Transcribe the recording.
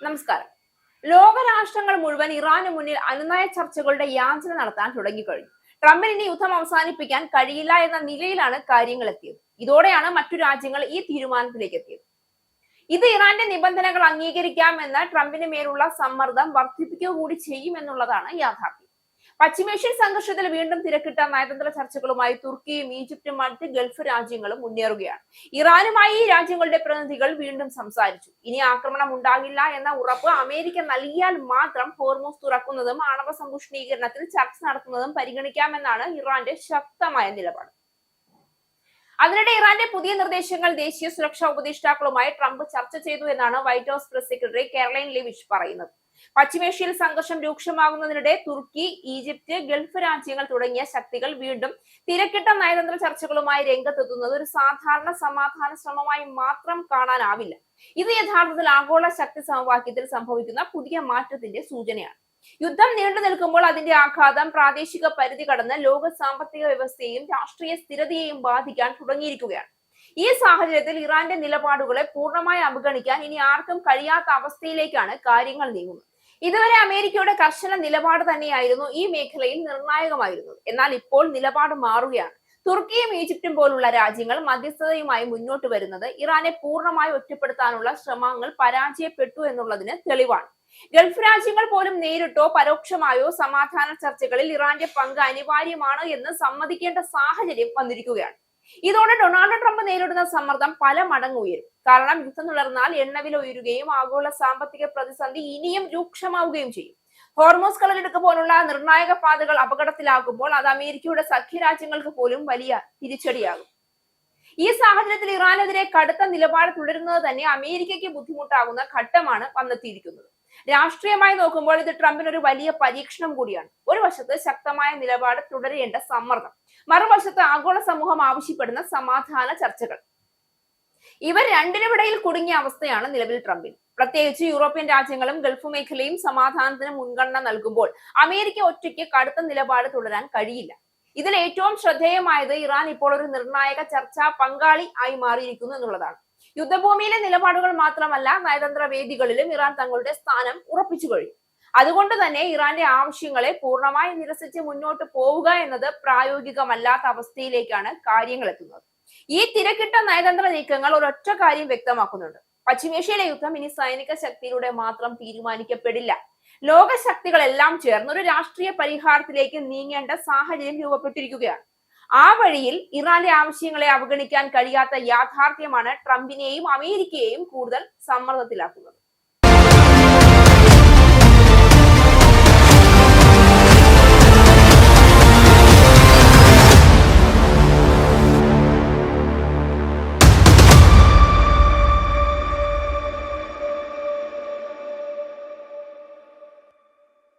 നമസ്കാരം. ലോകരാഷ്ട്രങ്ങൾ മുഴുവൻ ഇറാന് മുന്നിൽ അനുനയ ചർച്ചകളുടെ യാചന നടത്താൻ തുടങ്ങിക്കഴിഞ്ഞു. ട്രംപിന് ഇനി യുദ്ധം അവസാനിപ്പിക്കാൻ കഴിയില്ല എന്ന നിലയിലാണ് കാര്യങ്ങൾ എത്തിയത്. ഇതോടെയാണ് മറ്റു രാജ്യങ്ങൾ ഈ തീരുമാനത്തിലേക്ക് എത്തിയത്. ഇത് ഇറാന്റെ നിബന്ധനകൾ അംഗീകരിക്കാമെന്ന് ട്രംപിന് മേലുള്ള സമ്മർദ്ദം വർദ്ധിപ്പിക്കുക കൂടി ചെയ്യുമെന്നുള്ളതാണ് യാഥാർത്ഥ്യം. പശ്ചിമേഷ്യൻ സംഘർഷത്തിൽ വീണ്ടും തിരക്കിട്ട നയതന്ത്ര ചർച്ചകളുമായി തുർക്കിയും ഈജിപ്തും മറ്റ് ഗൾഫ് രാജ്യങ്ങളും മുന്നേറുകയാണ്. ഇറാനുമായി ഈ രാജ്യങ്ങളുടെ പ്രതിനിധികൾ വീണ്ടും സംസാരിച്ചു. ഇനി ആക്രമണം ഉണ്ടാകില്ല എന്ന ഉറപ്പ് അമേരിക്ക നൽകിയാൽ മാത്രം ഹോർമൂസ് തുറക്കുന്നതും ആണവ സമ്പുഷ്ടീകരണത്തിൽ ചർച്ച നടത്തുന്നതും പരിഗണിക്കാമെന്നാണ് ഇറാന്റെ ശക്തമായ നിലപാട്. അതിനിടെ ഇറാന്റെ പുതിയ നിർദ്ദേശങ്ങൾ ദേശീയ സുരക്ഷാ ഉപദേഷ്ടാക്കളുമായി ട്രംപ് ചർച്ച ചെയ്തു എന്നാണ് White House press secretary Caroline Leavitt പറയുന്നത്. പശ്ചിമേഷ്യയിൽ സംഘർഷം രൂക്ഷമാകുന്നതിനിടെ തുർക്കി, ഈജിപ്ത്, ഗൾഫ് രാജ്യങ്ങൾ തുടങ്ങിയ ശക്തികൾ വീണ്ടും തിരക്കിട്ട നയതന്ത്ര ചർച്ചകളുമായി രംഗത്തെത്തുന്നത് ഒരു സാധാരണ സമാധാന ശ്രമമായി മാത്രം കാണാനാവില്ല. ഇത് യഥാർത്ഥത്തിൽ ആഗോള ശക്തി സമവാക്യത്തിൽ സംഭവിക്കുന്ന പുതിയ മാറ്റത്തിന്റെ സൂചനയാണ്. യുദ്ധം നീണ്ടു നിൽക്കുമ്പോൾ അതിന്റെ ആഘാതം പ്രാദേശിക പരിധി കടന്ന് ലോക സാമ്പത്തിക വ്യവസ്ഥയെയും രാഷ്ട്രീയ സ്ഥിരതയെയും ബാധിക്കാൻ തുടങ്ങിയിരിക്കുകയാണ്. ഈ സാഹചര്യത്തിൽ ഇറാന്റെ നിലപാടുകളെ പൂർണ്ണമായി അവഗണിക്കാൻ ഇനി ആർക്കും കഴിയാത്ത അവസ്ഥയിലേക്കാണ് കാര്യങ്ങൾ നീങ്ങുന്നത്. ഇതുവരെ അമേരിക്കയുടെ കർശന നിലപാട് തന്നെയായിരുന്നു ഈ മേഖലയിൽ നിർണായകമായിരുന്നത്. എന്നാൽ ഇപ്പോൾ നിലപാട് മാറുകയാണ്. തുർക്കിയും ഈജിപ്തും പോലുള്ള രാജ്യങ്ങൾ മധ്യസ്ഥതയുമായി മുന്നോട്ട് വരുന്നത് ഇറാനെ പൂർണ്ണമായി ഒറ്റപ്പെടുത്താനുള്ള ശ്രമങ്ങൾ പരാജയപ്പെട്ടു എന്നുള്ളതിന് തെളിവാണ്. ഗൾഫ് രാജ്യങ്ങൾ പോലും നേരിട്ടോ പരോക്ഷമായോ സമാധാന ചർച്ചകളിൽ ഇറാന്റെ പങ്ക് അനിവാര്യമാണ് എന്ന് സമ്മതിക്കേണ്ട സാഹചര്യം വന്നിരിക്കുകയാണ്. ഇതോടെ ഡൊണാൾഡ് ട്രംപ് നേരിടുന്ന സമ്മർദ്ദം പല മടങ്ങ് ഉയരും. കാരണം യുദ്ധം തുടർന്നാൽ എണ്ണവില ഉയരുകയും ആഗോള സാമ്പത്തിക പ്രതിസന്ധി ഇനിയും രൂക്ഷമാവുകയും ചെയ്യും. ഹോർമോസ് കടലിടുക്ക് പോലുള്ള നിർണായക പാതകൾ അപകടത്തിലാകുമ്പോൾ അത് അമേരിക്കയുടെ സഖ്യരാജ്യങ്ങൾക്ക് പോലും വലിയ തിരിച്ചടിയാകും. ഈ സാഹചര്യത്തിൽ ഇറാനെതിരെ കടുത്ത നിലപാട് തുടരുന്നത് തന്നെ അമേരിക്കയ്ക്ക് ബുദ്ധിമുട്ടാകുന്ന ഘട്ടമാണ് വന്നെത്തിയിരിക്കുന്നത്. രാഷ്ട്രീയമായി നോക്കുമ്പോൾ ഇത് ട്രംപിന് ഒരു വലിയ പരീക്ഷണം കൂടിയാണ്. ഒരു വശത്ത് ശക്തമായ നിലപാട് തുടരേണ്ട സമ്മർദ്ദം, മറുവശത്ത് ആഗോള സമൂഹം ആവശ്യപ്പെടുന്ന സമാധാന ചർച്ചകൾ. ഇവർ രണ്ടിനുമിടയിൽ കുടുങ്ങിയ അവസ്ഥയാണ് നിലവിൽ ട്രംപിന്. പ്രത്യേകിച്ച് യൂറോപ്യൻ രാജ്യങ്ങളും ഗൾഫ് മേഖലയും സമാധാനത്തിന് മുൻഗണന നൽകുമ്പോൾ അമേരിക്ക ഒറ്റയ്ക്ക് കടുത്ത നിലപാട് തുടരാൻ കഴിയില്ല. ഇതിൽ ഏറ്റവും ശ്രദ്ധേയമായത് ഇറാൻ ഇപ്പോൾ ഒരു നിർണായക ചർച്ചാ പങ്കാളി ആയി മാറിയിരിക്കുന്നു എന്നുള്ളതാണ്. യുദ്ധഭൂമിയിലെ നിലപാടുകൾ മാത്രമല്ല, നയതന്ത്ര വേദികളിലും ഇറാൻ തങ്ങളുടെ സ്ഥാനം ഉറപ്പിച്ചു കഴിഞ്ഞു. അതുകൊണ്ട് തന്നെ ഇറാന്റെ ആവശ്യങ്ങളെ പൂർണ്ണമായി നിരസിച്ച് മുന്നോട്ട് പോവുക എന്നത് പ്രായോഗികമല്ലാത്ത അവസ്ഥയിലേക്കാണ് കാര്യങ്ങൾ എത്തുന്നത്. ഈ തിരക്കിട്ട നയതന്ത്ര നീക്കങ്ങൾ ഒരൊറ്റ കാര്യം വ്യക്തമാക്കുന്നുണ്ട്: പശ്ചിമേഷ്യയിലെ യുദ്ധം ഇനി സൈനിക ശക്തിയിലൂടെ മാത്രം തീരുമാനിക്കപ്പെടില്ല. ലോകശക്തികളെല്ലാം ചേർന്ന് ഒരു രാഷ്ട്രീയ പരിഹാരത്തിലേക്ക് നീങ്ങേണ്ട സാഹചര്യം രൂപപ്പെട്ടിരിക്കുകയാണ്. ആ വഴിയിൽ ഇറാന്റെ ആവശ്യങ്ങളെ അവഗണിക്കാൻ കഴിയാത്ത യാഥാർത്ഥ്യമാണ് ട്രംപിനെയും അമേരിക്കയെയും കൂടുതൽ സമ്മർദ്ദത്തിലാക്കുന്നത്.